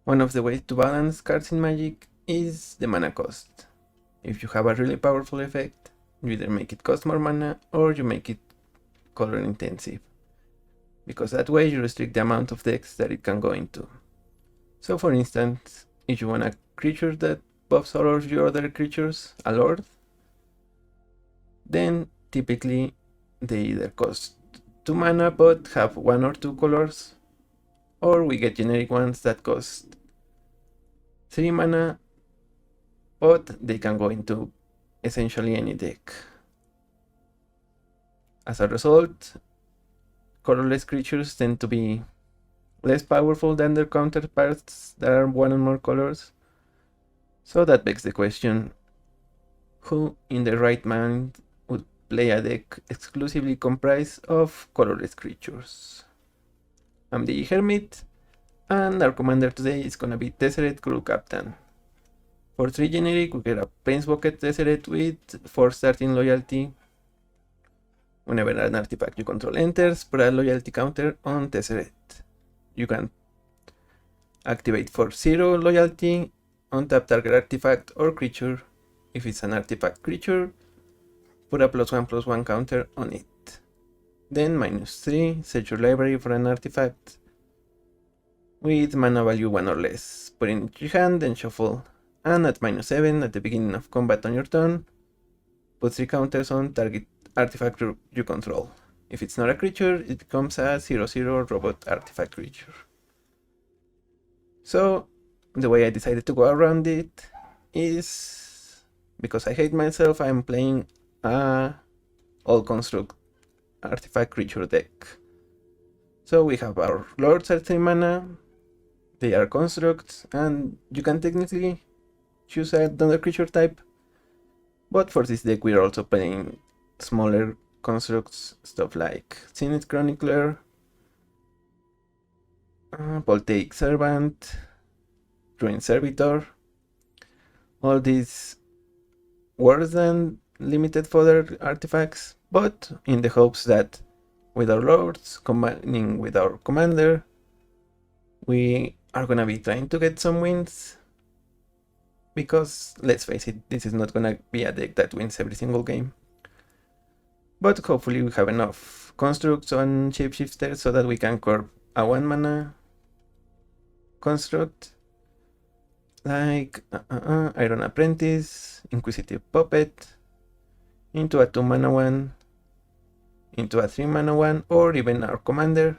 One of the ways to balance cards in Magic is the mana cost. If you have a really powerful effect, you either make it cost more mana or you make it color intensive, because that way you restrict the amount of decks that it can go into. So for instance, if you want a creature that buffs all of your other creatures, a lord, then typically they either cost 2 mana but have 1 or 2 colors, or we get generic ones that cost 3 mana but they can go into essentially any deck. As a result, colorless creatures tend to be less powerful than their counterparts that are 1 or more colors. So that begs the question, who in their right mind would play a deck exclusively comprised of colorless creatures? I'm the Hermit, and our commander today is gonna be Tezzeret Crew Captain. For 3 generic, we get a Planeswalker Tezzeret with 4 starting loyalty. Whenever an artifact you control enters, put a loyalty counter on Tezzeret. You can activate for 0 loyalty, untap target artifact or creature. If it's an artifact creature, put a +1/+1 counter on it. Then -3, search your library for an artifact with mana value 1 or less. Put it into your hand, then shuffle. And at -7, at the beginning of combat on your turn, put 3 counters on target artifact you control. If it's not a creature, it becomes a 0/0 robot artifact creature. So, the way I decided to go around it is, because I hate myself, I'm playing a all construct artifact creature deck. So we have our lords at 3 mana, they are constructs, and you can technically choose another creature type. But for this deck we're also playing smaller constructs, stuff like Zenith Chronicler, Voltaic Servant, Ruin Servitor, all these worse than limited fodder artifacts, but in the hopes that with our lords combining with our commander, we are gonna be trying to get some wins. Because, let's face it, this is not gonna be a deck that wins every single game. But hopefully we have enough constructs on shapeshifters so that we can curb a 1 mana construct like Iron Apprentice, Inquisitive Puppet, into a 2 mana one, into a 3 mana one, or even our commander.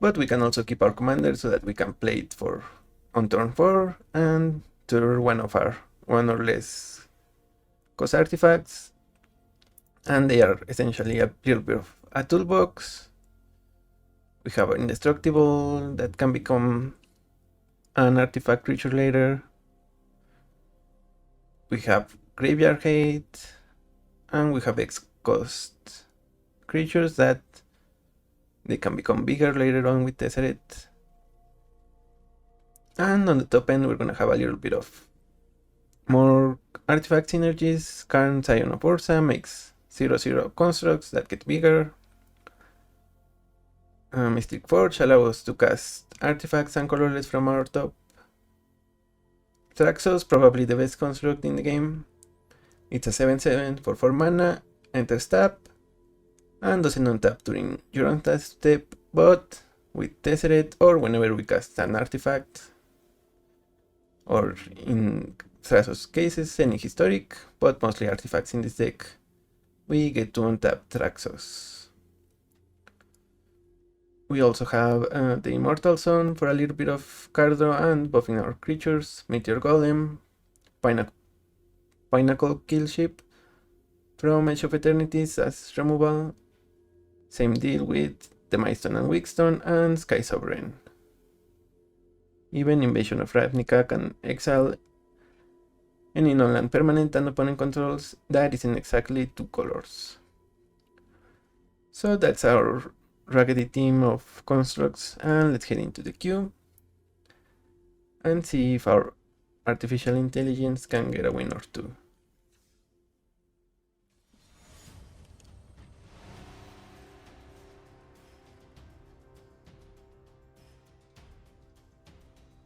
But we can also keep our commander so that we can play it for on turn 4 and turn one of our 1 or less cost artifacts. And they are essentially a little bit of a toolbox. We have an Indestructible that can become an artifact creature later. We have Graveyard Hate, and we have X cost creatures that they can become bigger later on with Tezzeret. And on the top end we're gonna have a little bit of more artifact synergies. Karn Scion of Ursa makes 0/0 constructs that get bigger. Mystic Forge allows us to cast artifacts and colorless from our top. Traxos, probably the best construct in the game. It's a 7/7 for 4 mana, enters tap, and doesn't untap during your untap step, but with Tezzeret or whenever we cast an artifact, or in Traxos cases, any historic, but mostly artifacts in this deck, we get to untap Traxos. We also have the Immortal Zone for a little bit of card draw and buffing our creatures, Meteor Golem, Pinnacle Killship from Edge of Eternities as removal. Same deal with the Milestone and Weakstone and Sky Sovereign. Even Invasion of Ravnica can exile any non-land permanent and opponent controls that isn't exactly 2 colors. So that's our raggedy team of constructs, and let's head into the queue and see if our artificial intelligence can get a win or two.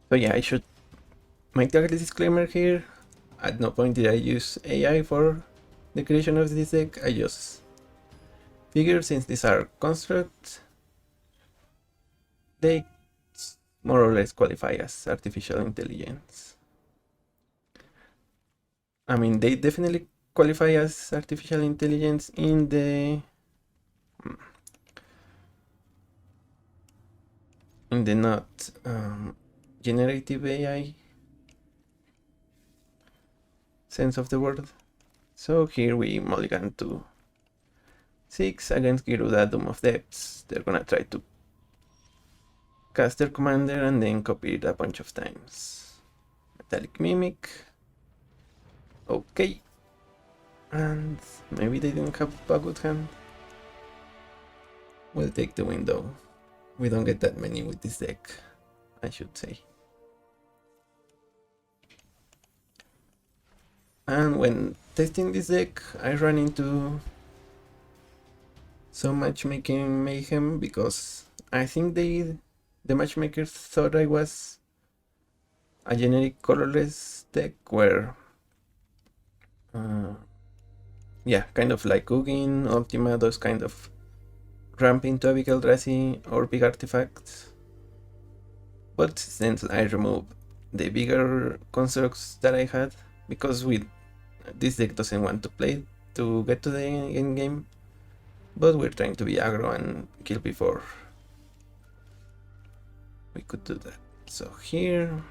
So yeah, I should make the disclaimer here. At no point did I use AI for the creation of this deck. I just figured since these are constructs, they more or less qualify as artificial intelligence. I mean, they definitely qualify as artificial intelligence in the not generative AI sense of the word. So here we mulligan to 6 against Giruda, Doom of Depths. They're gonna try to cast their commander and then copy it a bunch of times. Metallic Mimic. Okay. And maybe they didn't have a good hand. We'll take the window. We don't get that many with this deck, I should say. And when testing this deck, I ran into some matchmaking mayhem because I think the matchmakers thought I was a generic colorless deck where yeah, kind of like Ugin, Ultima, those kind of ramp into a big Eldrazi or big artifacts. But since I removed the bigger constructs that I had, because this deck doesn't want to play to get to the end game, but we're trying to be aggro and kill before we could do that. So here,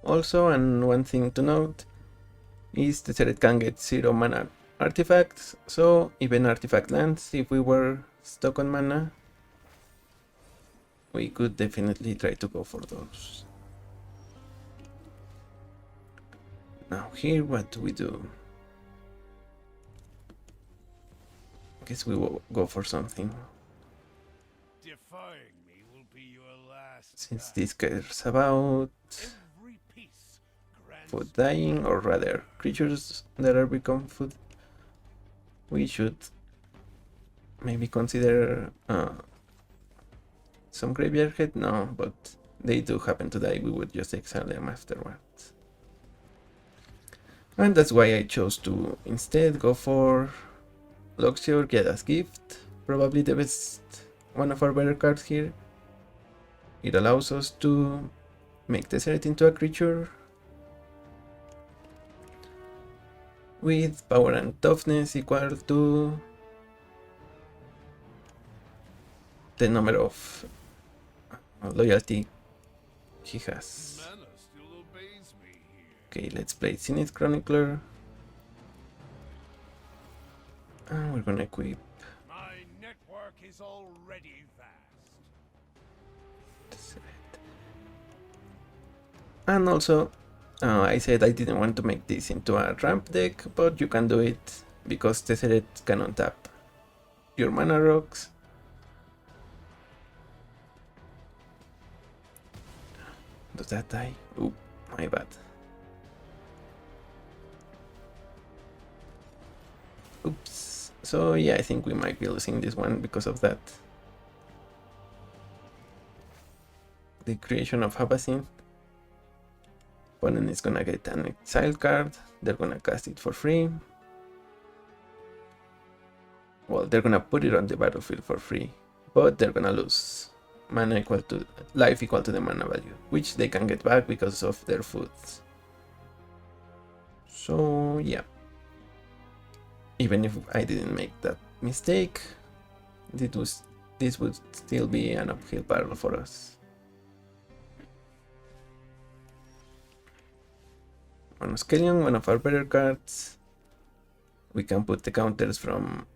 also, and one thing to note is the Tezzeret can get 0 mana artifacts, so even artifact lands, if we were stuck on mana, we could definitely try to go for those. Now here, what do we do? I guess we will go for something. Defying me will be your last Since this cares about food dying, or rather creatures that are become food, we should maybe consider some graveyard head. No, but they do happen to die. We would just exile them afterwards. And that's why I chose to instead go for Luxior Geda's Gift. Probably the best, one of our better cards here. It allows us to make Tezzeret into a creature with power and toughness equal to the number of loyalty he has. Okay, let's play Zenith Chronicler. And we're gonna equip. My network is already vast. And also, I said I didn't want to make this into a ramp deck, but you can do it because Tezzeret can untap your mana rocks. Does that die? Oh, my bad. Oops. So yeah, I think we might be losing this one because of that. The creation of Hyacinth. Opponent is gonna get an exile card. They're gonna cast it for free. Well, they're gonna put it on the battlefield for free, but they're gonna lose mana equal to life equal to the mana value, which they can get back because of their foods. So yeah, even if I didn't make that mistake, this would still be an uphill battle for us. On Skelion, one of our better cards, we can put the counters from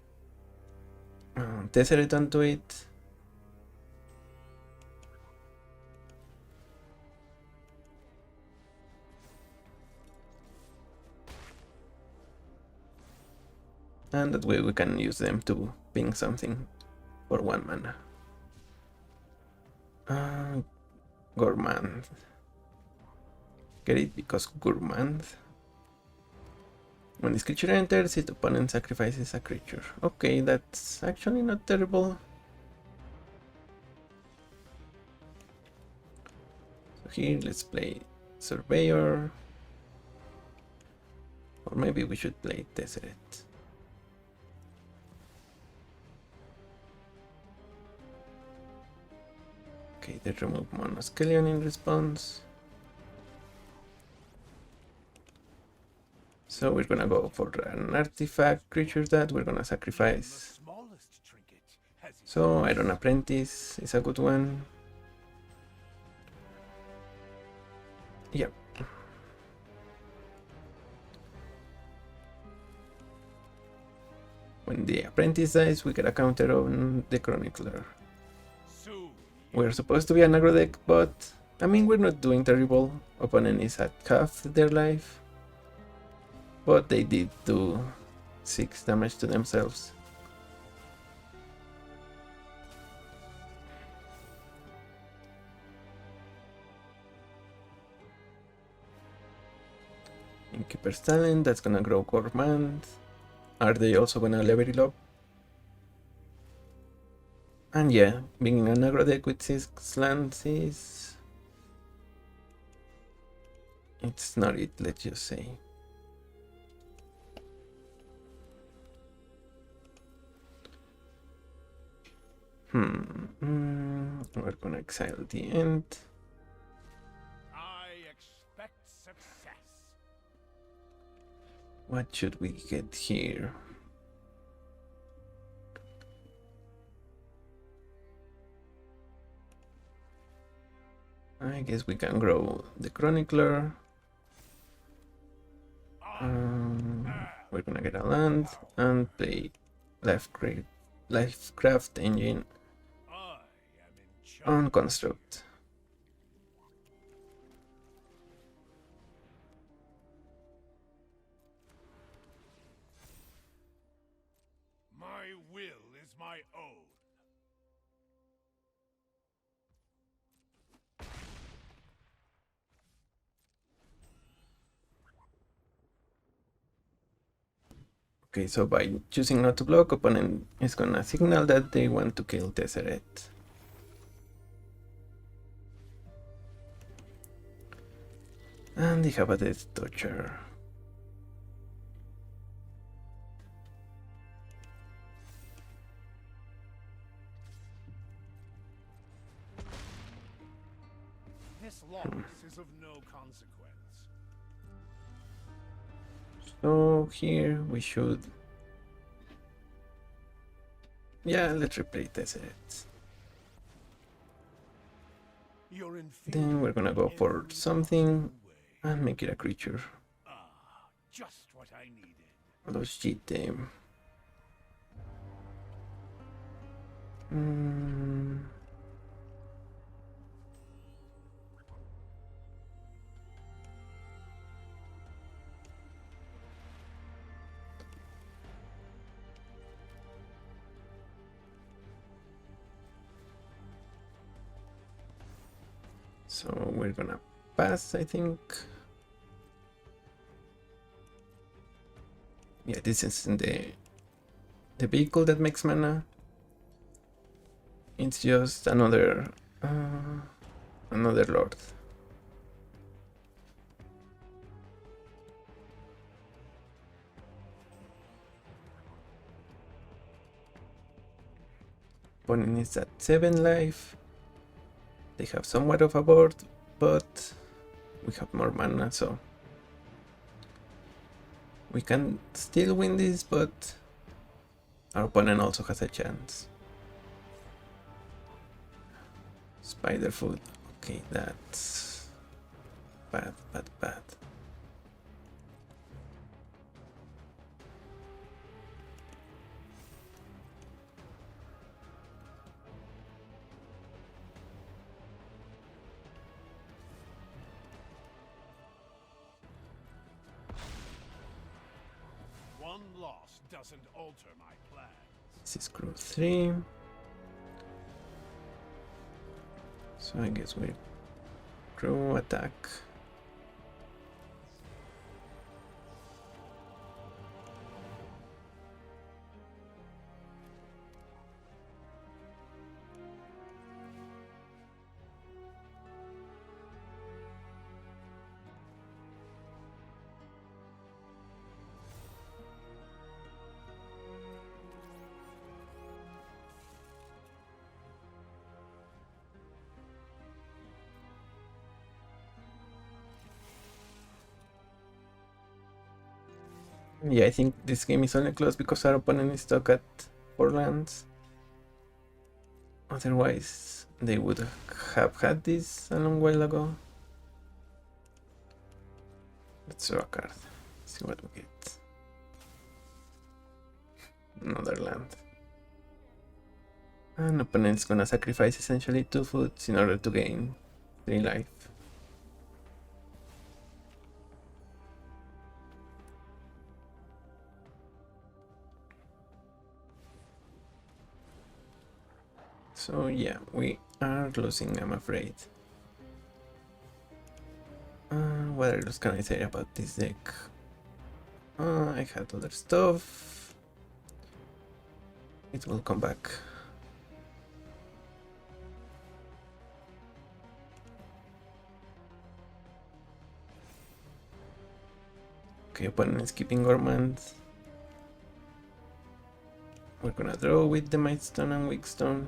Tezzeret onto it. And that way we can use them to ping something for 1 mana. Gourmand. Get it? Because Gourmand. When this creature enters, its opponent sacrifices a creature. Okay, that's actually not terrible. here let's play Surveyor. Or maybe we should play Tezzeret. Okay, they remove Monoscallion in response. So we're gonna go for an artifact creature that we're gonna sacrifice. So Iron Apprentice is a good one. Yep. When the apprentice dies, we get a counter on the Chronicler. We're supposed to be an aggro deck, but I mean, we're not doing terrible. Opponent is at half their life, but they did do 6 damage to themselves. Innkeeper's Talent, that's gonna grow Gourmand. Are they also gonna level it up? And yeah, being an aggro deck with 6 lands is... it's not it, let's just say. We're gonna exile the end. I expect success. What should we get here? I guess we can grow the Chronicler. We're gonna get a land and play Lifecraft Engine on Construct. My will is my own. Okay, so by choosing not to block, opponent is gonna signal that they want to kill Tezzeret. And they have a Death Toucher. This loss is of no consequence. So here we should... yeah, let's replay Tezzeret. Then we're gonna go for something and make it a creature. Just what I needed. Los GT. So we're gonna pass, I think. Yeah, this is the vehicle that makes mana. It's just another lord. Opponent is at 7 life. They have somewhat of a board, but we have more mana, so we can still win this, but our opponent also has a chance. Spider food. Okay, that's bad. One loss doesn't alter my plans. This is crew 3. So I guess we crew attack. Yeah, I think this game is only close because our opponent is stuck at 4 lands. Otherwise, they would have had this a long while ago. Let's draw a card. See what we get. Another land. And opponent's gonna sacrifice essentially 2 foods in order to gain 3 life. So yeah, we are losing, I'm afraid. What else can I say about this deck? I had other stuff. It will come back. Okay, opponent is keeping Gormand. We're gonna draw with the Mightstone and Weakstone.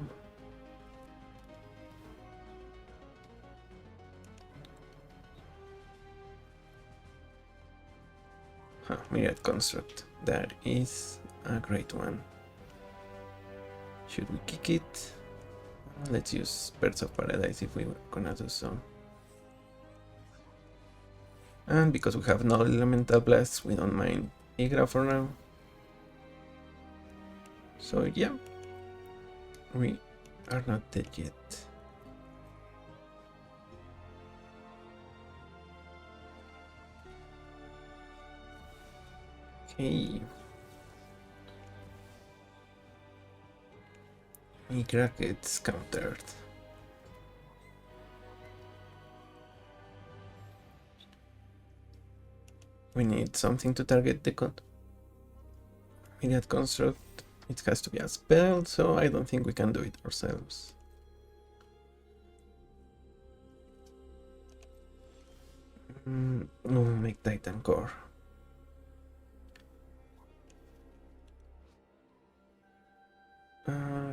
Myriad Construct. That is a great one. Should we kick it? Let's use Birds of Paradise if we're gonna do so. And because we have no Elemental Blast, we don't mind Aggro for now. So yeah, we are not dead yet. Okay. Aggro gets countered. We need something to target the Myriad Construct. It has to be a spell, so I don't think we can do it ourselves. No, make Titan Core.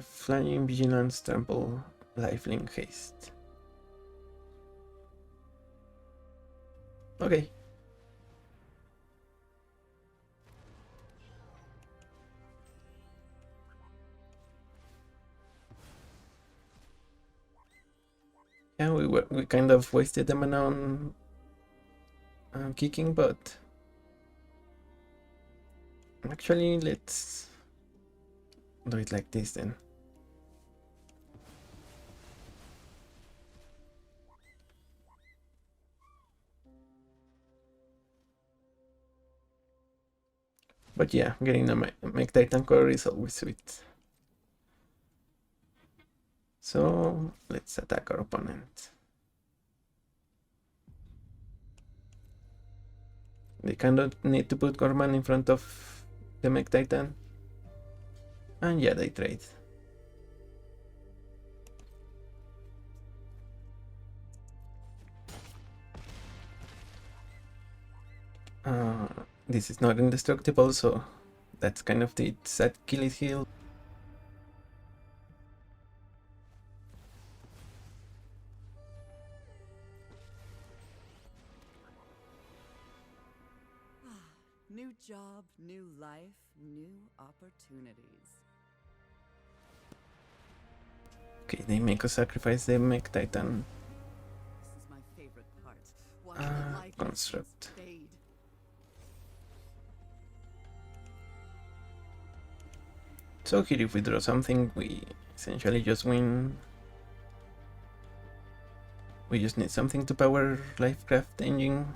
Flying, Vigilance, Trample, Lifelink, Haste. Okay. Yeah, we kind of wasted the mana on kicking, but actually let's do it like this then. But yeah, getting a make Titan Core is always sweet. So let's attack our opponent. They cannot need to put Gorman in front of the Mech Titan. And yeah, they trade. This is not indestructible, so that's kind of the sad kill it heal. New job, new life, new opportunities. Okay, they make us sacrifice the Mech Titan. This is my favorite part. Watching the life Construct. fade. So here if we draw something, we essentially just win. We just need something to power Lifecraft engine.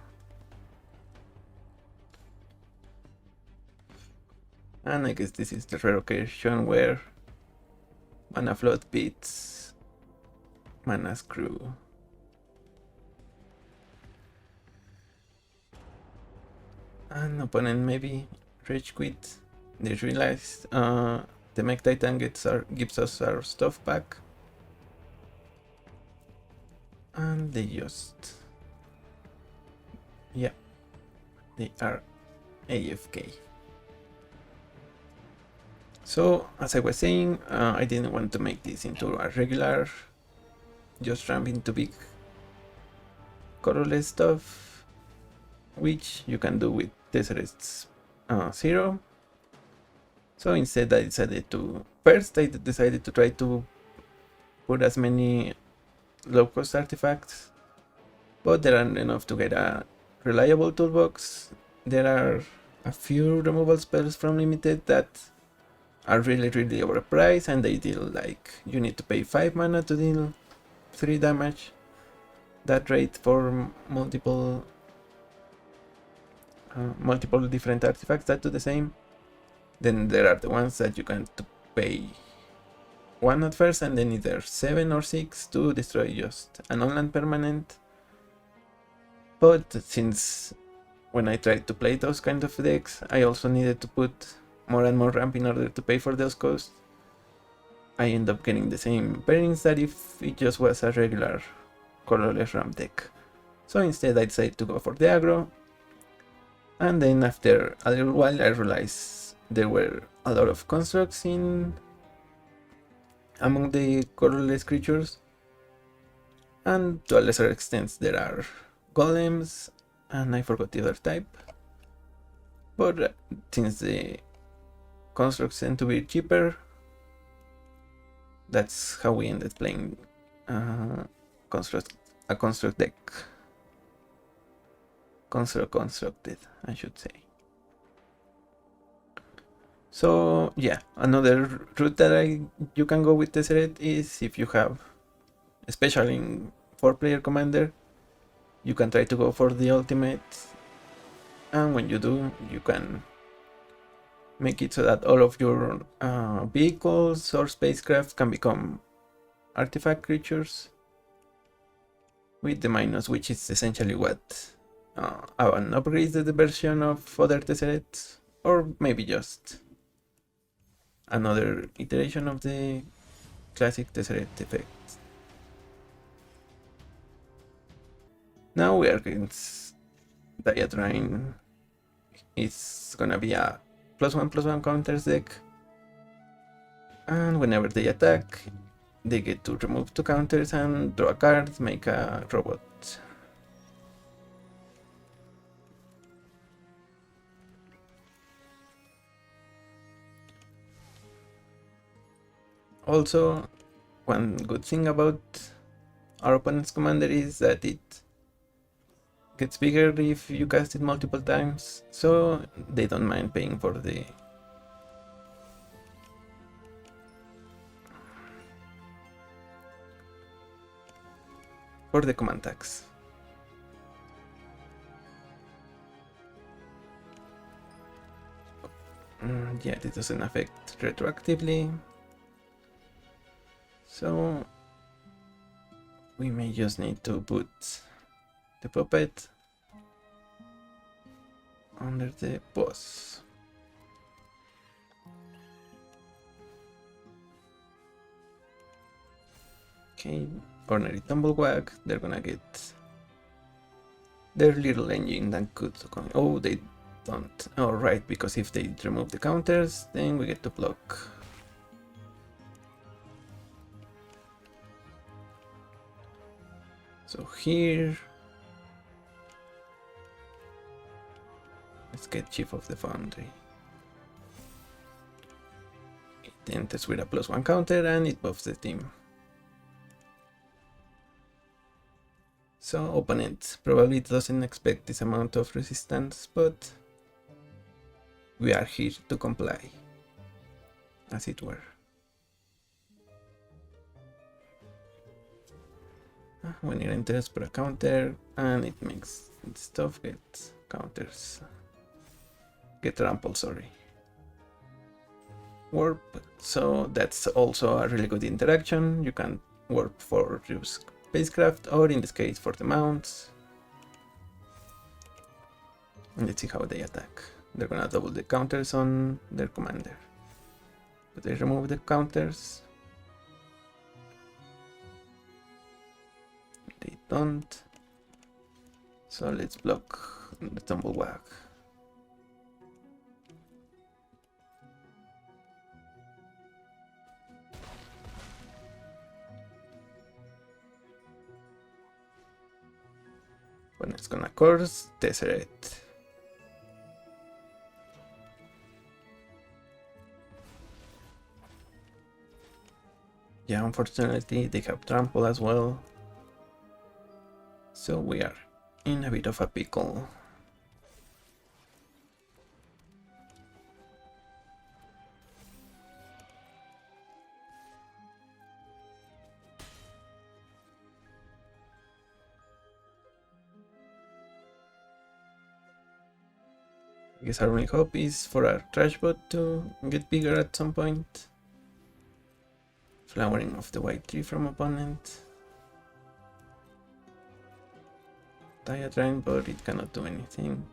And I guess this is the rare occasion where Mana Flood beats Mana Screw. And opponent maybe rage quit. They realized the Mech Titan gives us our stuff back. And they just... yeah, they are AFK. So, as I was saying, I didn't want to make this into a regular, just ramp into big colorless stuff, which you can do with Tezzeret's 0. So instead I decided to try to put as many low cost artifacts, but there aren't enough to get a reliable toolbox. There are a few removal spells from limited that are really overpriced, and they deal like you need to pay 5 mana to deal 3 damage. That rate for multiple different artifacts that do the same. Then there are the ones that you can pay 1 at first and then either 7 or 6 to destroy just an on-land permanent. But since when I tried to play those kind of decks, I also needed to put more and more ramp in order to pay for those costs, I end up getting the same pairings that if it just was a regular colorless ramp deck. So instead I decided to go for the aggro, and then after a little while I realized there were a lot of constructs among the colorless creatures, and to a lesser extent there are golems, and I forgot the other type. But since the constructs tend to be cheaper, that's how we ended playing a construct deck. Constructed, I should say. So yeah, another route that you can go with Tezzeret is if you have, especially in 4-player commander, you can try to go for the ultimate, and when you do, you can make it so that all of your vehicles or spacecraft can become artifact creatures with the minus, which is essentially what an upgraded version of other Tezzerets, or maybe just another iteration of the classic Tezzeret effect. Now we are against Diatrine. It's gonna be a +1/+1 counters deck, and whenever they attack, they get to remove 2 counters and draw a card, make a robot. Also, one good thing about our opponent's commander is that it gets bigger if you cast it multiple times, so they don't mind paying for the command tax. Yeah, it doesn't affect retroactively, so we may just need to put the puppet under the boss. Okay, ordinary Tumblewag, they're gonna get their little engine that could come. Oh, they don't. Alright, because if they remove the counters, then we get to block. So here, let's get Chief of the Foundry. It enters with a +1 counter and it buffs the team. So opponent probably doesn't expect this amount of resistance, but we are here to comply, as it were. When it enters, put a counter, and it makes stuff get counters. Get trample, sorry. Warp, so that's also a really good interaction. You can warp for your spacecraft, or in this case for the mounts. And let's see how they attack. They're gonna double the counters on their commander. Do they remove the counters? They don't. So let's block the Tumblewag. When it's gonna curse Tezzeret. Yeah, unfortunately they have trample as well. So we are in a bit of a pickle. I guess our only hope is for our trash bot to get bigger at some point. Flowering off the white tree from opponent. Diatrine, but it cannot do anything.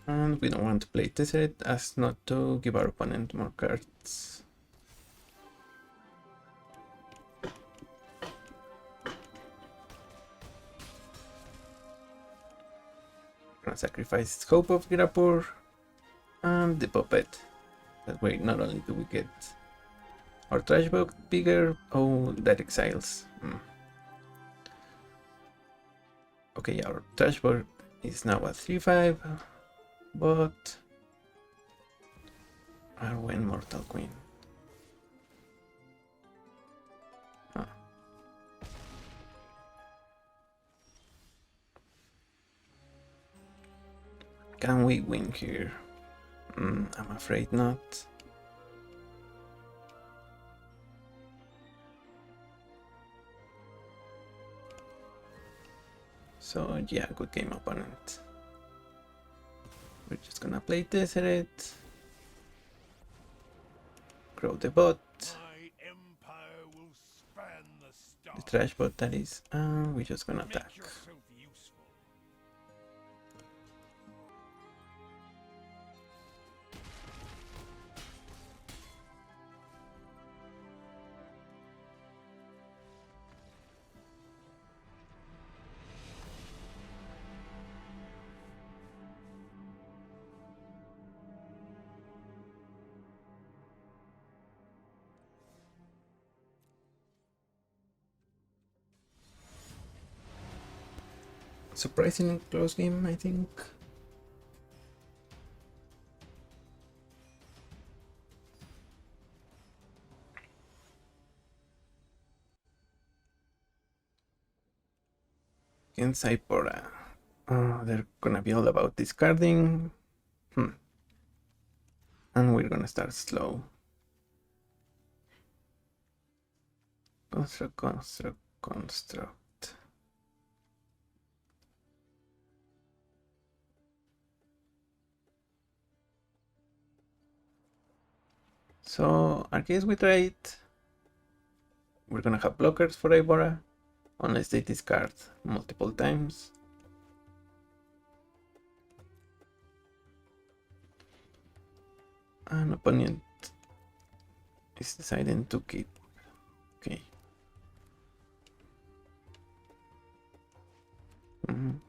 And we don't want to play Tezzeret as not to give our opponent more cards. Gonna sacrifice Hope of Girapur and the Puppet. That way not only do we get our trash box bigger, oh, that exiles. Okay, our trash board is now at 3-5, but are we Mortal Queen? Huh. Can we win here? I'm afraid not. So yeah, good game opponent. We're just gonna play Tezzeret, grow the bot, My empire will span the the stars. trash bot that is, and we're just gonna attack. Make yourself useful. Surprisingly close game, I think. Against Ipora. They're gonna be all about discarding. And we're gonna start slow. Construct, construct, construct. So, in case we try it, we're gonna have blockers for Ipora, unless they discard multiple times. An opponent is deciding to keep. Okay.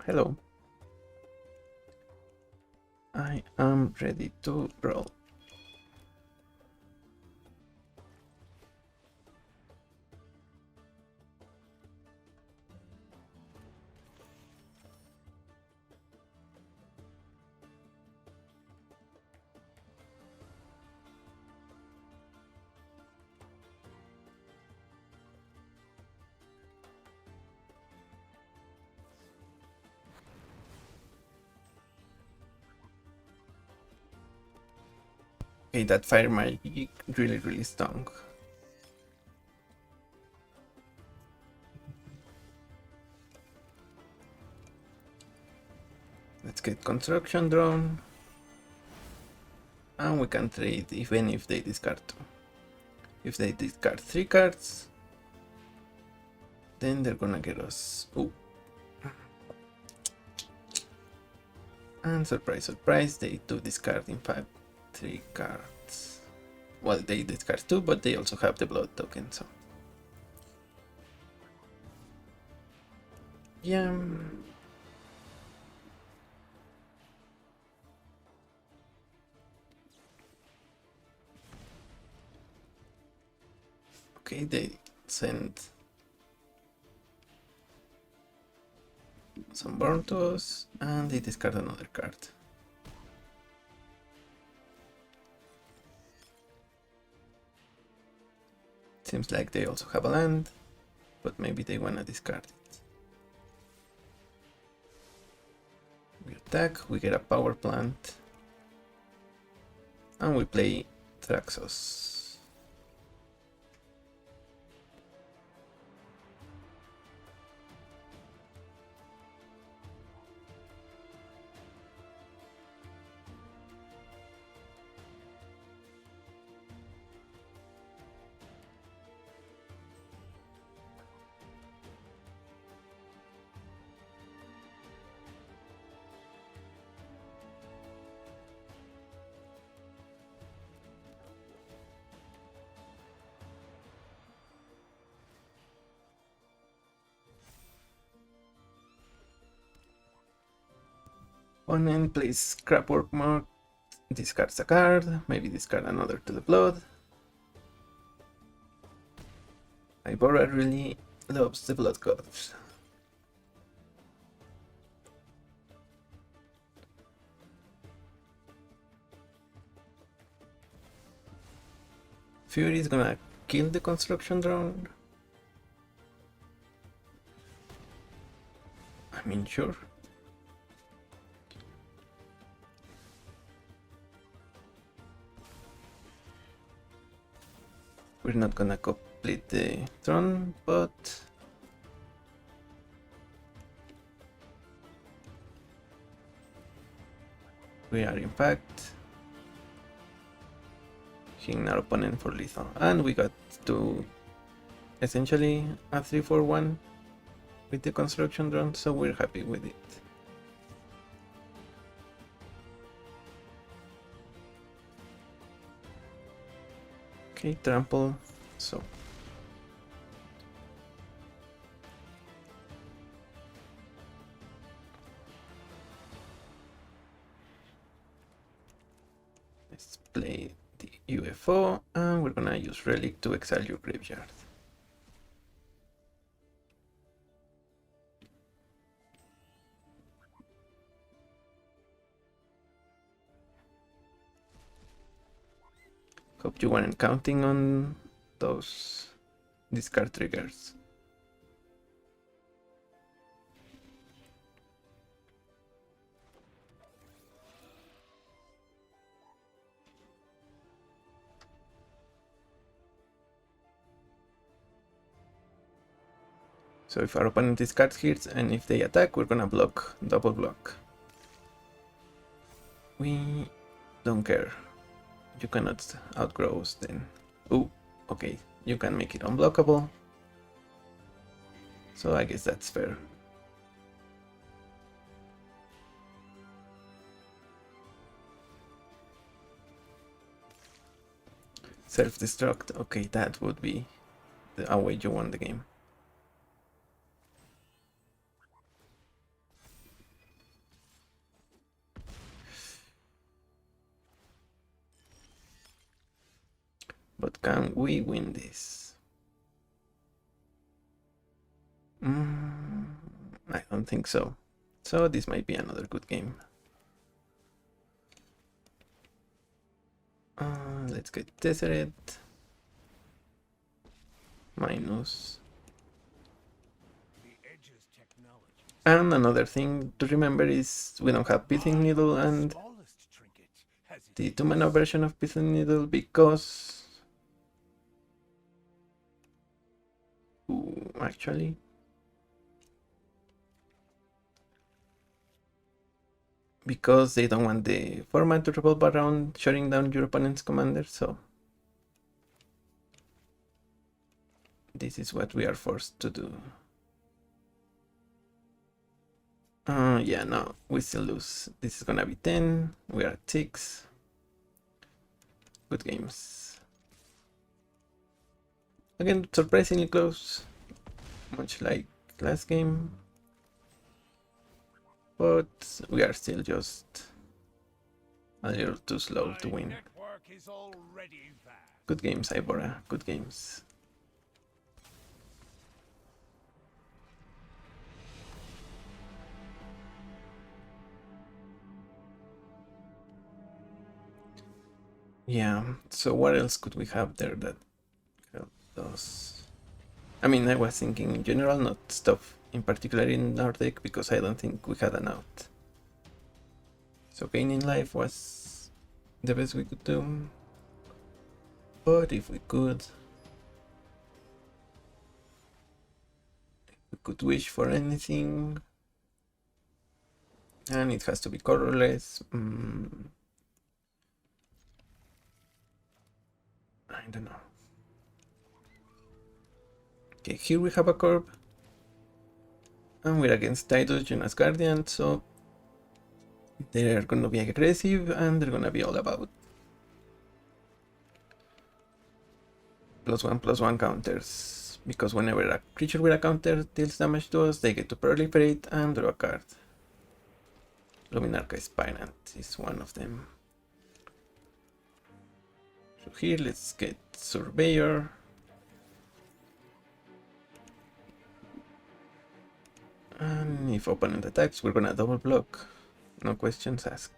Hello. I am ready to brawl. Okay, that fire magic really stung. Let's get construction drone. And we can trade even if they discard 2. If they discard 3 cards, then they're gonna get us. Ooh. And surprise, surprise, they do discard in fact 3 cards. Well, they discard 2, but they also have the blood token, so. Yeah. Okay, they send some burn to us, and they discard another card. Seems like they also have a land, but maybe they wanna discard it. We attack, we get a power plant, and we play Thraxos. Opponent plays Scrapwork Mark, discards a card, maybe discard another to the blood. Ibora really loves the Blood Gods. Fury is gonna kill the construction drone. I mean, sure. We're not gonna complete the throne, but we are in fact hitting our opponent for lethal, and we got to essentially a 3-4-1 with the construction drone, so we're happy with it. Okay, trample, so let's play the UFO, and we're gonna use Relic to exile your graveyard. Hope you weren't counting on those discard triggers. So if our opponent discards here, and if they attack, we're gonna block, double block. We don't care. You cannot outgrow us then. Ooh, okay, you can make it unblockable. So I guess that's fair. Self-destruct, okay, that would be a way you won the game. But can we win this? I don't think so. So this might be another good game. Let's get Tezzeret. Minus. And another thing to remember is we don't have Pithing Needle and the 2-mana version of Pithing Needle because... Ooh, actually... because they don't want the format to revolve around shutting down your opponent's commander, so this is what we are forced to do. Yeah, no, we still lose. This is gonna be 10, we are at 6. Good games. Again, surprisingly close, much like last game. But we are still just a little too slow to win. Good games, Ibora. Good games. Yeah, so what else could we have there that helped us? I mean, I was thinking in general, not stuff in particular in our deck, because I don't think we had an out. So gaining life was the best we could do. But if we could wish for anything, and it has to be colorless. I don't know. Okay, here we have a curb, and we're against Tidus, Jonas Guardian, so they're gonna be aggressive, and they're gonna be all about +1/+1 counters, because whenever a creature with a counter deals damage to us, they get to proliferate and draw a card. Luminarch Aspirant is one of them. So here let's get Surveyor. And if opponent attacks, we're gonna double block. No questions asked.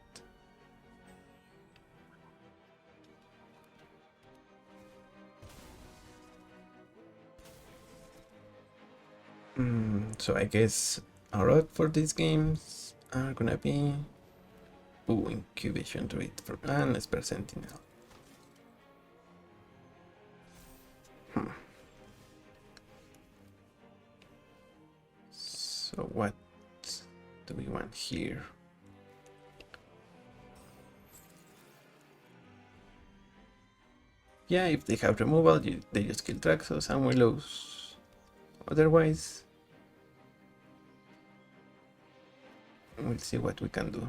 So I guess our route for these games are gonna be incubation rate for and Esper Sentinel. So what do we want here? Yeah, if they have removal, they just kill Traxos and we lose. Otherwise, we'll see what we can do.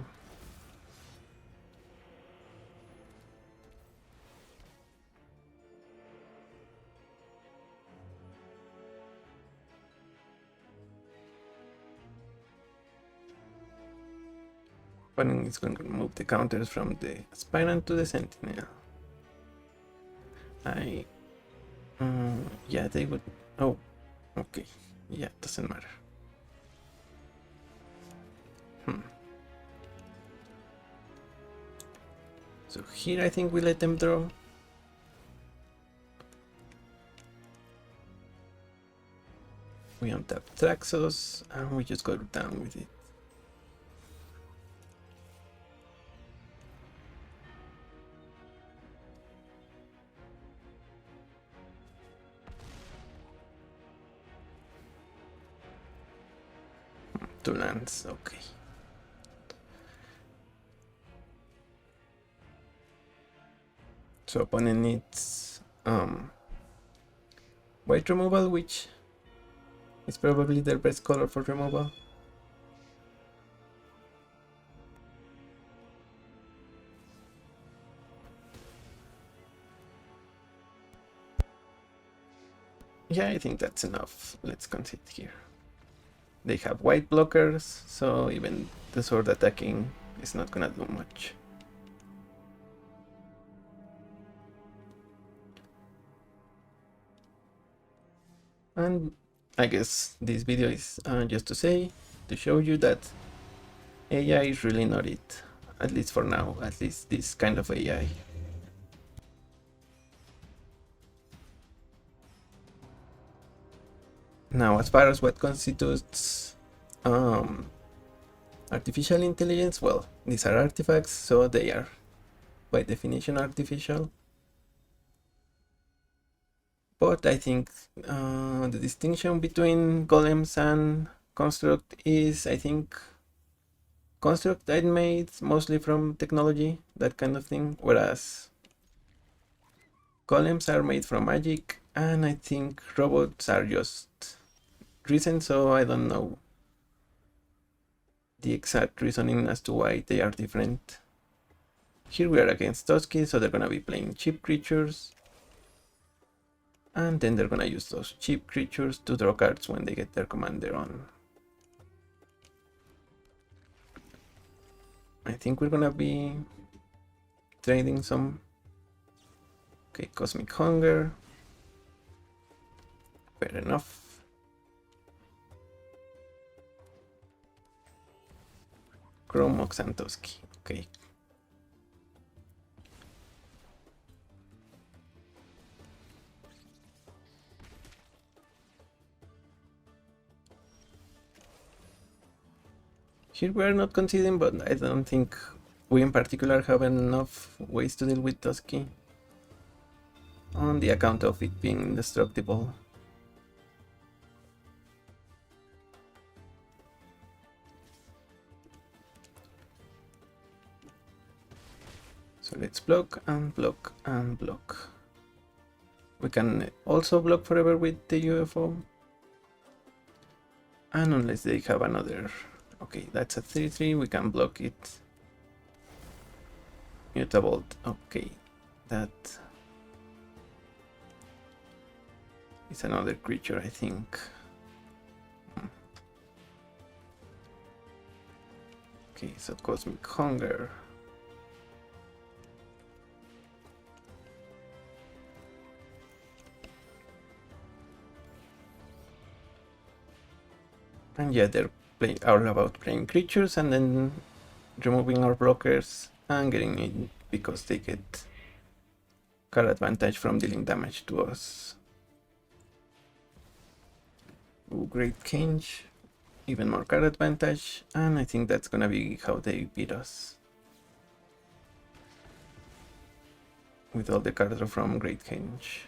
Opponent is going to move the counters from the Aspirant to the Sentinel. Yeah, they would. Oh, okay. Yeah, doesn't matter. So here I think we let them draw. We untap Traxos and we just go down with it. Two lands, okay. So opponent needs white removal, which is probably their best color for removal. Yeah, I think that's enough. Let's concede here. They have white blockers, so even the sword attacking is not gonna do much. And I guess this video is just to show you that AI is really not it, at least for now, at least this kind of AI. Now, as far as what constitutes artificial intelligence, well, these are artifacts, so they are by definition artificial. But I think the distinction between golems and construct is, I think, construct I made mostly from technology, that kind of thing, whereas golems are made from magic, and I think robots are just recent, so I don't know the exact reasoning as to why they are different. Here we are against Toski, so they're gonna be playing cheap creatures. And then they're gonna use those cheap creatures to draw cards when they get their commander on. I think we're gonna be trading some. Okay, Cosmic Hunger. Fair enough. Chrome Santowski. Okay. Here we are not conceding, but I don't think we in particular have enough ways to deal with Tusky on the account of it being indestructible. So let's block and block and block. We can also block forever with the UFO. And unless they have another... Okay, that's a 3-3, we can block it. Mutable, okay. That is another creature, I think. Okay, so Cosmic Hunger. And yeah, they're all about playing creatures and then removing our blockers and getting in because they get card advantage from dealing damage to us. Ooh, Great Cage, even more card advantage, and I think that's gonna be how they beat us. With all the cards from Great Cage.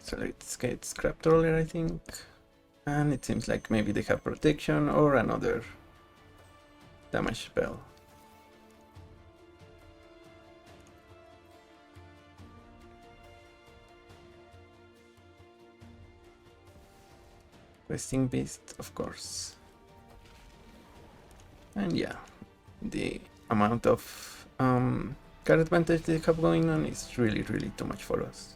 So let's get Scrap Troller, I think. And it seems like maybe they have protection or another damage spell. Questing Beast, of course. And yeah, the amount of card advantage they have going on is really too much for us.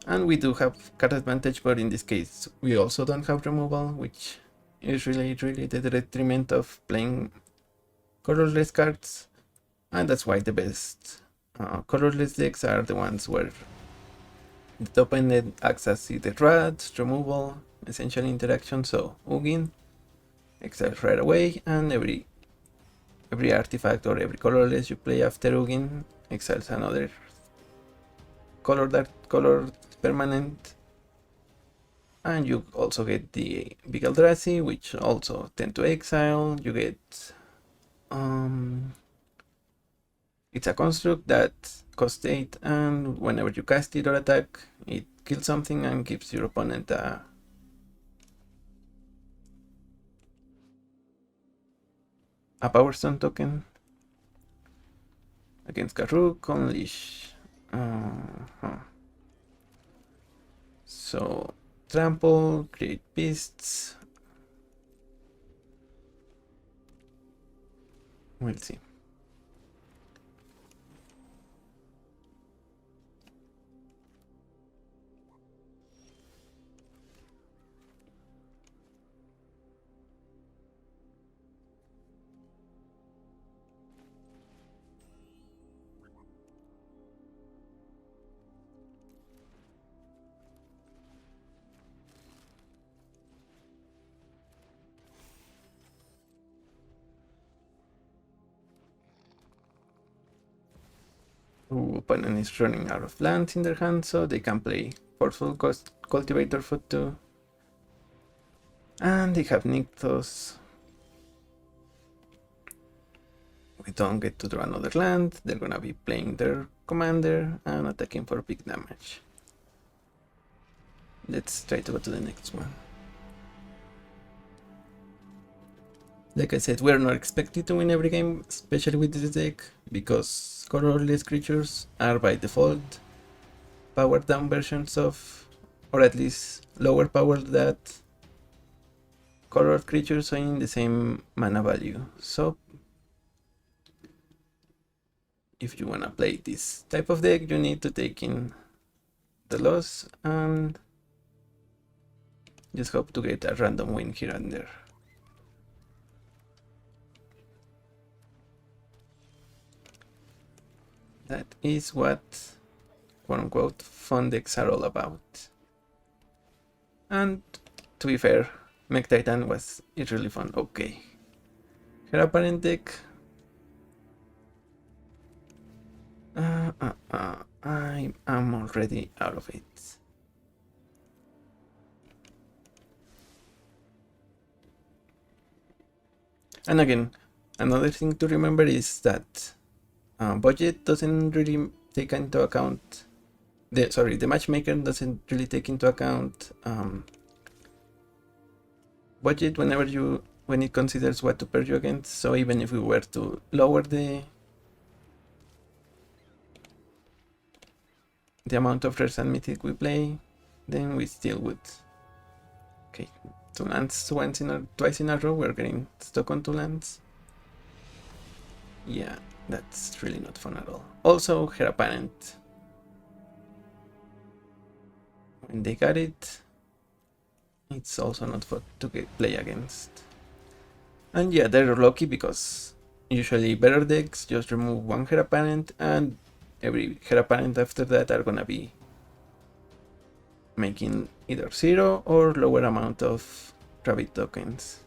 And we do have card advantage, but in this case we also don't have removal, which is really the detriment of playing colorless cards. And that's why the best colorless decks are the ones where the top ended acts as either rats, removal, essential interaction, so Ugin, exiles right away, and every artifact or every colorless you play after Ugin exiles another colored permanent. And you also get the Big Eldrazi, which also tend to exile. You get it's a construct that costs 8, and whenever you cast it or attack, it kills something and gives your opponent a Power Stone token. Against Karuk, Unleash. So, Trample, create beasts. We'll see. Opponent is running out of lands in their hand, so they can play Forceful Cultivator for 2. And they have Nykthos. We don't get to draw another land. They're gonna be playing their commander and attacking for big damage. Let's try to go to the next one. Like I said, we're not expected to win every game, especially with this deck, because colorless creatures are by default powered down versions of, or at least lower powered than colored creatures in the same mana value. So if you wanna play this type of deck, you need to take in the loss and just hope to get a random win here and there. That is what quote-unquote fun decks are all about. And to be fair, Mech Titan was really fun. Okay. Her apparent deck. I'm already out of it. And again, another thing to remember is that budget doesn't really take into account the matchmaker doesn't really take into account budget when it considers what to pair you against. So even if we were to lower the amount of rares and mythic we play, then we still would. Okay, 2 lands twice in a row. We're getting stuck on 2 lands. Yeah, that's really not fun at all. Also, her apparent. When they got it, it's also not fun to play against. And yeah, they're lucky because usually better decks just remove 1 Her Apparent, and every Her Apparent after that are gonna be making either 0 or lower amount of rabbit tokens.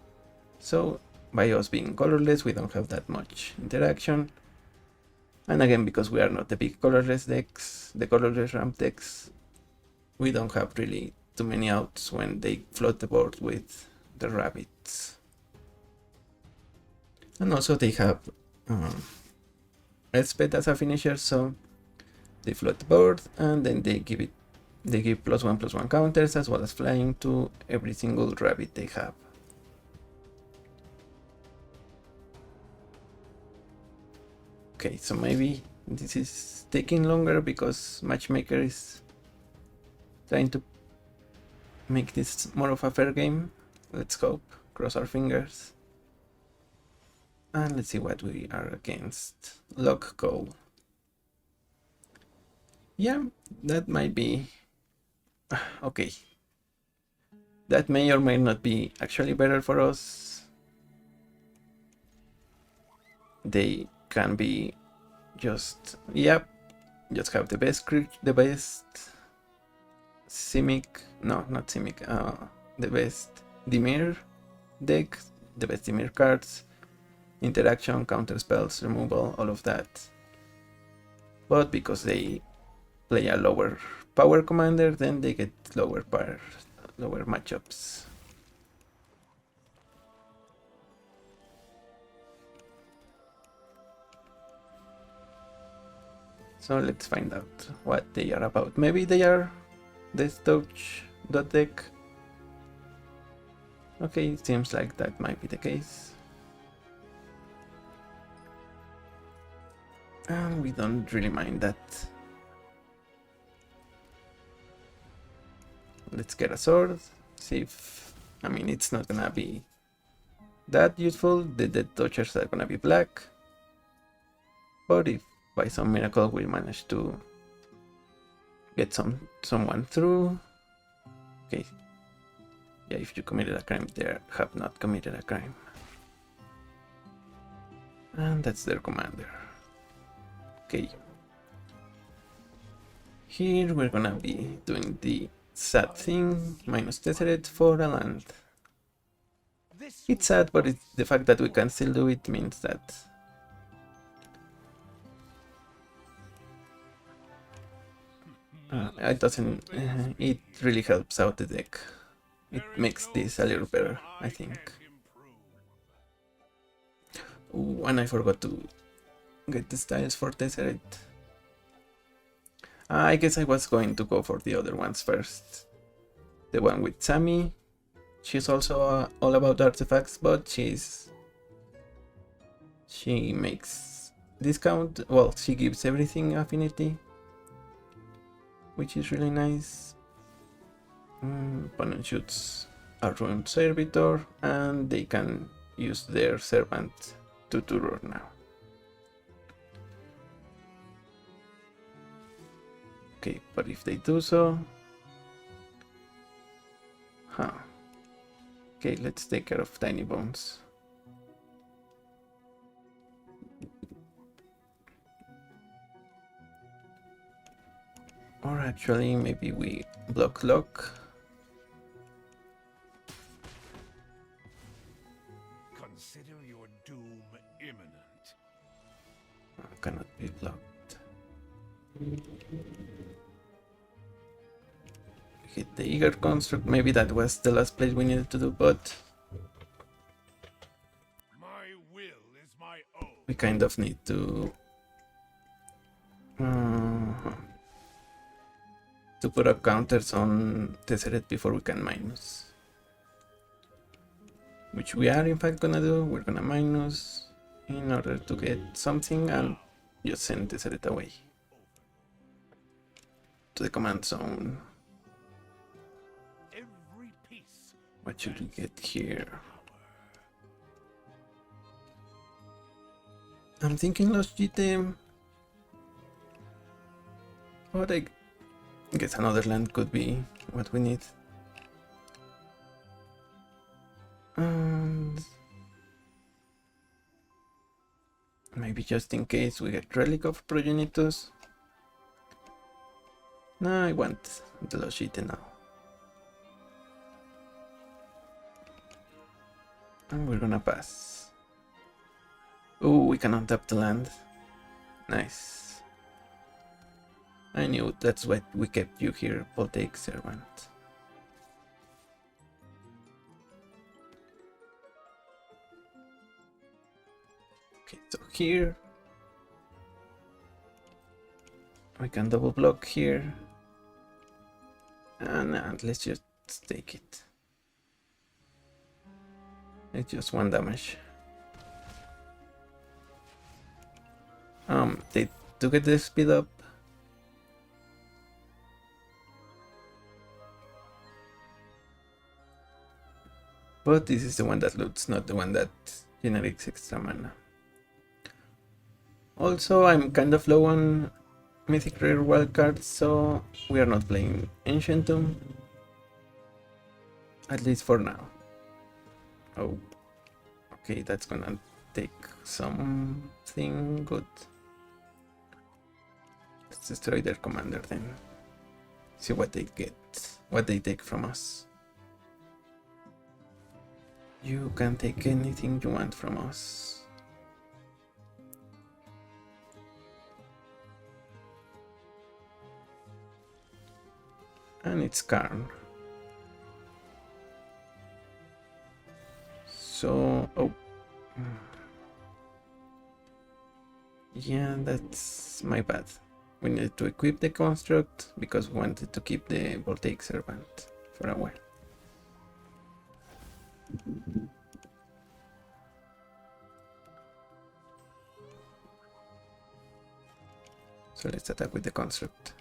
So by us being colorless, we don't have that much interaction. And again, because we are not the big colorless decks, the colorless ramp decks, we don't have really too many outs when they flood the board with the rabbits. And also they have Elspeth as a finisher, so they flood the board and then they give +1/+1 counters as well as flying to every single rabbit they have. Okay, so maybe this is taking longer because Matchmaker is trying to make this more of a fair game. Let's hope, cross our fingers. And let's see what we are against. Lock Call. Yeah, that might be okay. That may or may not be actually better for us. They can be just, yep, just have the best Simic, no, not Simic, the best Dimir deck, the best Dimir cards, interaction, counter spells, removal, all of that. But because they play a lower power commander, then they get lower matchups. So let's find out what they are about. Maybe they are Death Touch deck. Okay, it seems like that might be the case. And we don't really mind that. Let's get a sword. See if, I mean, it's not gonna be that useful. The Death Touchers are gonna be black. But if by some miracle we manage to get someone through. Okay. Yeah, if you committed a crime, they have not committed a crime. And that's their commander. Okay. Here we're gonna be doing the sad thing, minus Tezzeret for a land. It's sad, but the fact that we can still do it means that it doesn't. It really helps out the deck. It makes this a little better, I think. Ooh, and I forgot to get the styles for Tezzeret. I guess I was going to go for the other ones first. The one with Sammy. She's also all about artifacts, but she makes discount. Well, she gives everything affinity, which is really nice. Opponent shoots a ruined servitor, and they can use their servant to tutor now. Okay, but if they do so, okay, let's take care of Tiny Bones. Or actually, maybe we block lock. Consider your doom imminent. Cannot be blocked. Hit the eager construct. Maybe that was the last place we needed to do, but My will is my own. we kind of need to put up counters on Tezzeret before we can minus. Which we are in fact gonna do. We're gonna minus in order to get something and just send Tezzeret away to the command zone. Every piece. What should we get here? I'm thinking Lost GT, but I guess another land could be what we need. And maybe just in case we get Relic of Progenitus. No, I want the Lost GT now. And we're gonna pass. Oh, we can untap the land. Nice. I knew that's why we kept you here, Voltaic Servant. Okay, so here we can double block here. And let's just take it. It's just 1 damage. They do get the speed up. But this is the one that loots, not the one that generates extra mana. Also, I'm kind of low on Mythic Rare wildcards, so we are not playing Ancient Tomb. At least for now. Oh, okay, that's gonna take something good. Let's destroy their commander then. See what they get, what they take from us. You can take anything you want from us. And it's Karn. So, oh. Yeah, that's my bad. We needed to equip the construct because we wanted to keep the Voltaic Servant for a while. So let's attack with the construct.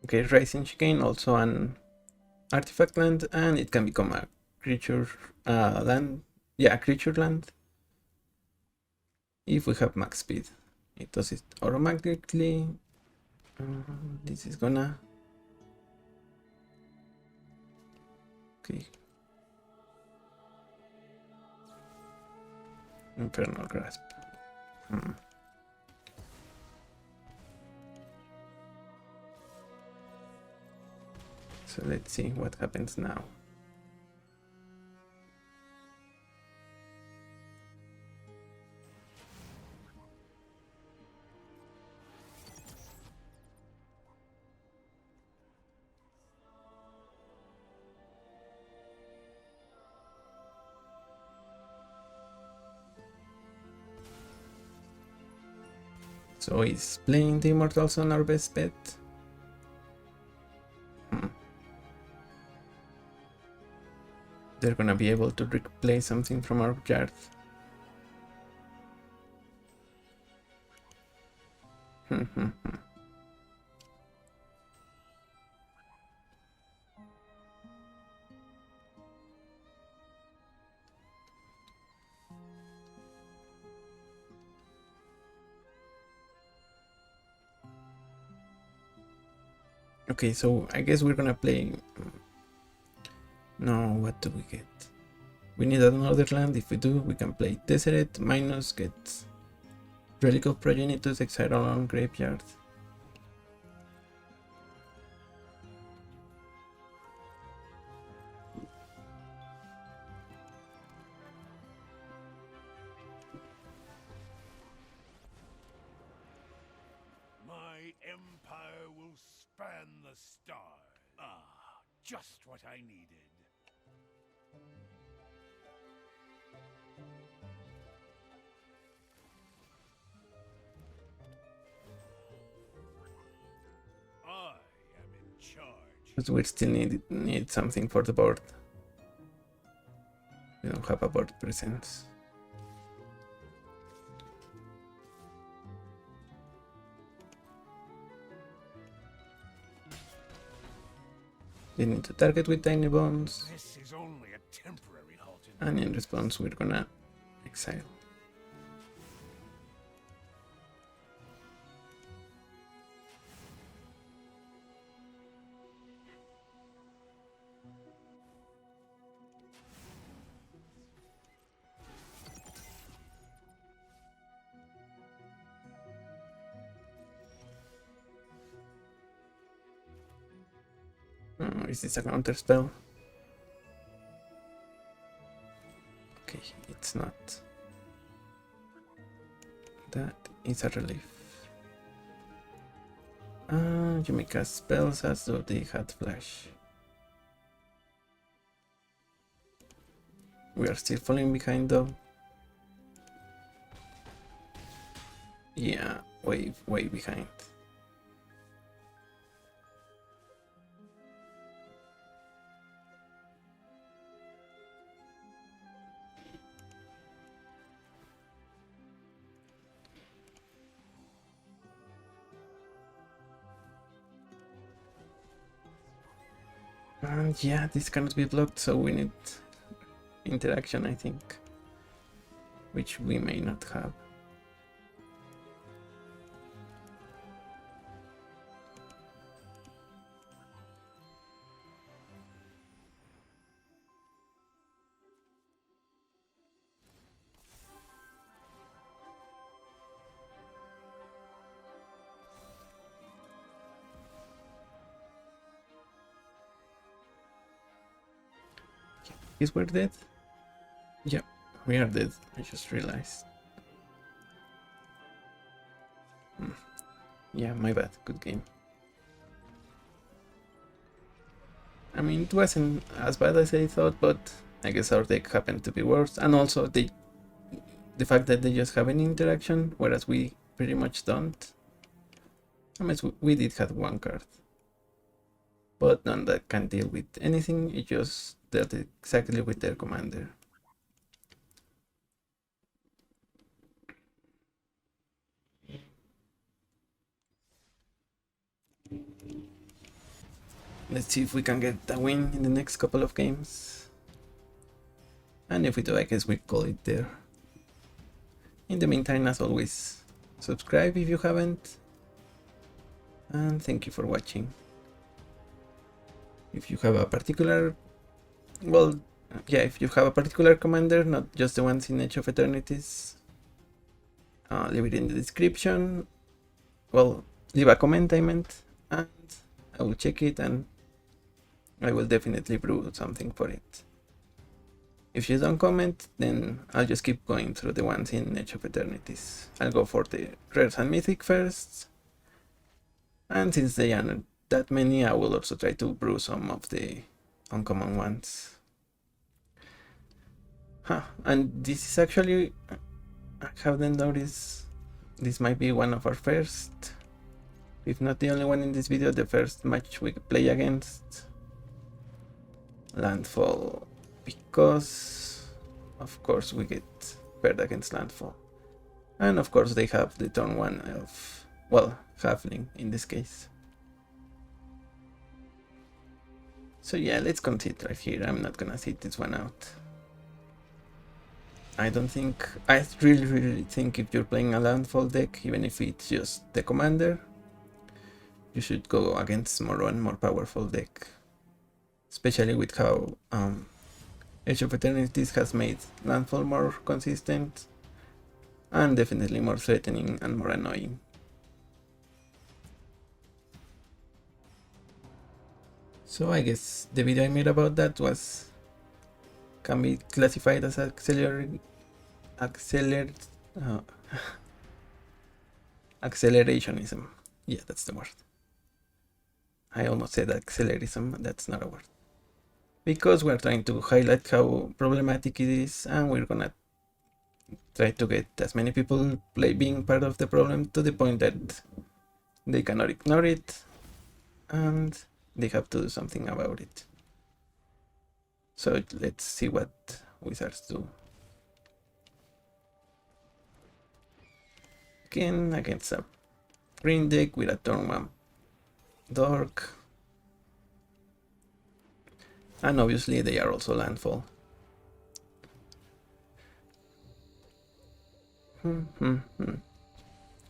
Okay, Rising Chicane, also an artifact land, and it can become a creature land. Yeah, a creature land. If we have max speed, it does it automatically. This is gonna. Okay. Infernal Grasp. So let's see what happens now. So is playing the Immortals on our best bet? They're gonna be able to replay something from our yard. Okay, so I guess we're gonna play No, what do we get? We need another land. If we do, we can play Tezzeret minus get Relic of Progenitus, exile on graveyard. My empire will span the stars. Ah, just what I needed. I am in charge. But we still need something for the board. We don't have a board presence. They need to target with tiny bombs, This is only a temporary halt in and in response we're gonna exile. Oh, is this a counter spell? Okay, it's not. That is a relief. You may cast spells as though they had flash. We are still falling behind though. Yeah, way behind. And yeah, this cannot be blocked, so we need interaction, I think, which we may not have. Is we're dead? Yeah, we are dead. I just realized. Yeah, my bad. Good game. I mean, it wasn't as bad as I thought, but I guess our deck happened to be worse. And also the fact that they just have an interaction, whereas we pretty much don't. I mean, we did have one card, but none that can deal with anything. It just dealt exactly with their commander. Let's see if we can get a win in the next couple of games. And if we do, I guess we call it there. In the meantime, as always, subscribe if you haven't. And thank you for watching. If you have a particular... Well, yeah, if you have a particular commander, not just the ones in Age of Eternities, leave it in the description. Well, leave a comment, I meant, and I will check it and I will definitely brew something for it. If you don't comment, then I'll just keep going through the ones in Age of Eternities. I'll go for the rares and mythic first, and since they aren't that many, I will also try to brew some of the uncommon ones. And this is actually, I haven't noticed, this might be one of our first, if not the only one in this video, the first match we play against Landfall, because of course we get paired against Landfall, and of course they have the turn 1 elf, well, halfling in this case. So yeah, let's concede right here. I'm not gonna sit this one out. I really think if you're playing a Landfall deck, even if it's just the commander, you should go against more and more powerful deck. especially with how Age of Eternities has made landfall more consistent and definitely more threatening and more annoying. So I guess the video I made about that can be classified as uh, accelerationism. Yeah, that's the word. I almost said accelerism, that's not a word. Because we're trying to highlight how problematic it is, and we're gonna try to get as many people being part of the problem to the point that they cannot ignore it and they have to do something about it. So let's see what wizards do. Again, against a green deck with a turn 1 dork. And obviously they are also landfall.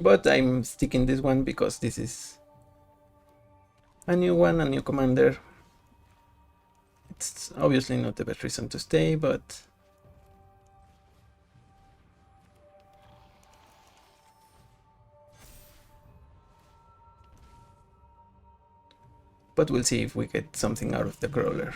But I'm sticking this one because this is a new one, a new commander. It's obviously not the best reason to stay, but we'll see if we get something out of the Growler.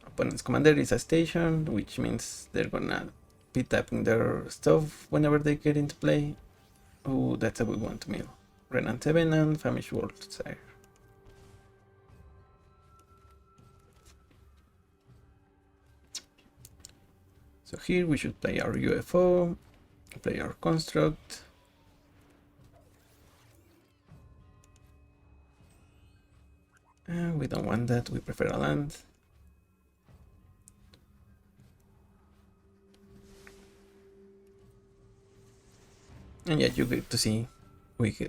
Opponent's commander is a station, which means they're gonna be tapping their stuff whenever they get into play. Oh, that's a good one to mill. Renan 7 and Famished World Sire. So here we should play our UFO, play our construct. We don't want that, we prefer a land. And yet you get to see,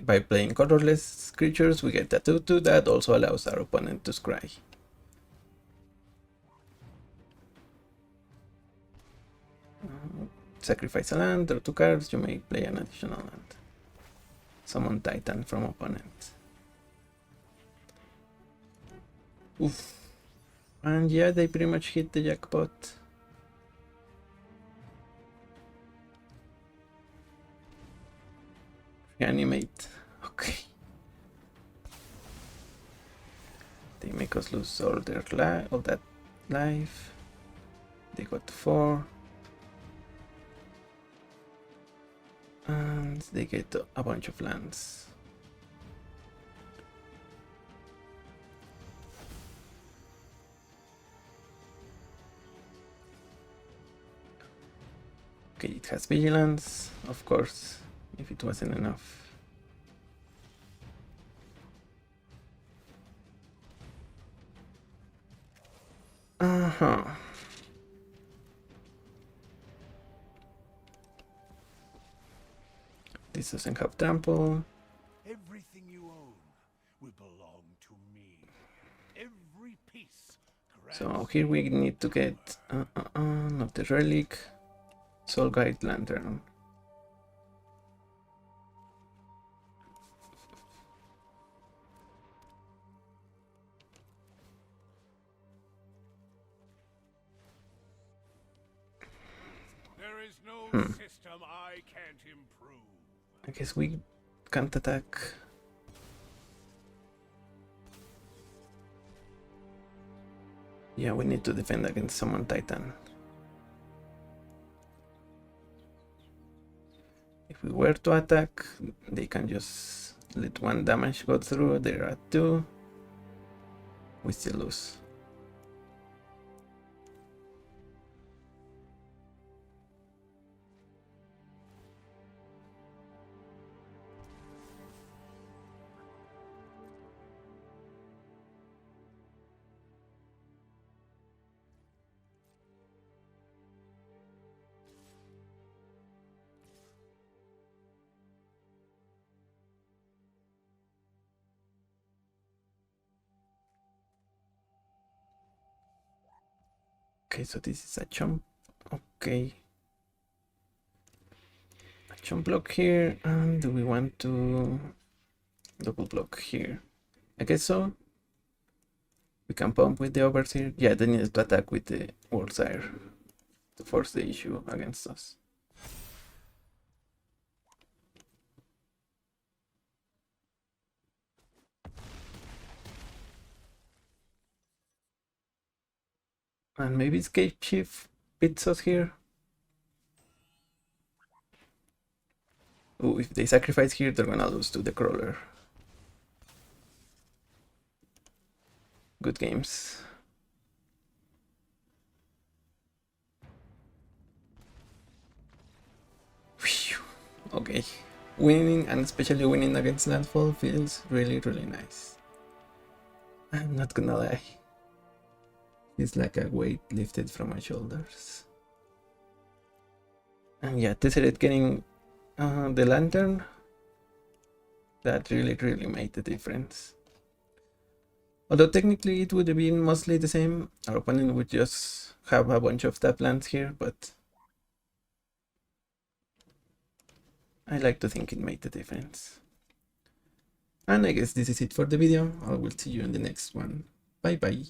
by playing colorless creatures, we get a 2/2 that also allows our opponent to scry. Sacrifice a land or 2 cards, you may play an additional land. Summon Titan from opponent. Oof. And yeah, they pretty much hit the jackpot. Reanimate. Okay. They make us lose all that life. They got 4. And they get a bunch of lands. Okay, it has vigilance, of course, if it wasn't enough. This doesn't have trample. Everything you own will belong to me. Every piece. So here we need to get not the relic, Soul Guide Lantern. There is no system I can't improve. I guess we can't attack. Yeah, we need to defend against Summon Titan. If we were to attack, they can just let 1 damage go through. They're at 2. We still lose. Okay, so this is a chump. Okay. A chump block here. And do we want to Double block here. I guess so. We can pump with the Overseer. Yeah, they need to attack with the Wardsire to force the issue against us. And maybe Escape Chief beats us here. Oh, if they sacrifice here, they're gonna lose to the Crawler. Good games. Whew. Okay. Winning, and especially winning against Landfall, feels really, really nice. I'm not gonna lie. It's like a weight lifted from my shoulders. And yeah, Tezzeret getting the Lantern, that really, really made the difference. Although technically it would have been mostly the same, our opponent would just have a bunch of tap lands here, but I like to think it made the difference. And I guess this is it for the video. I will see you in the next one. Bye bye.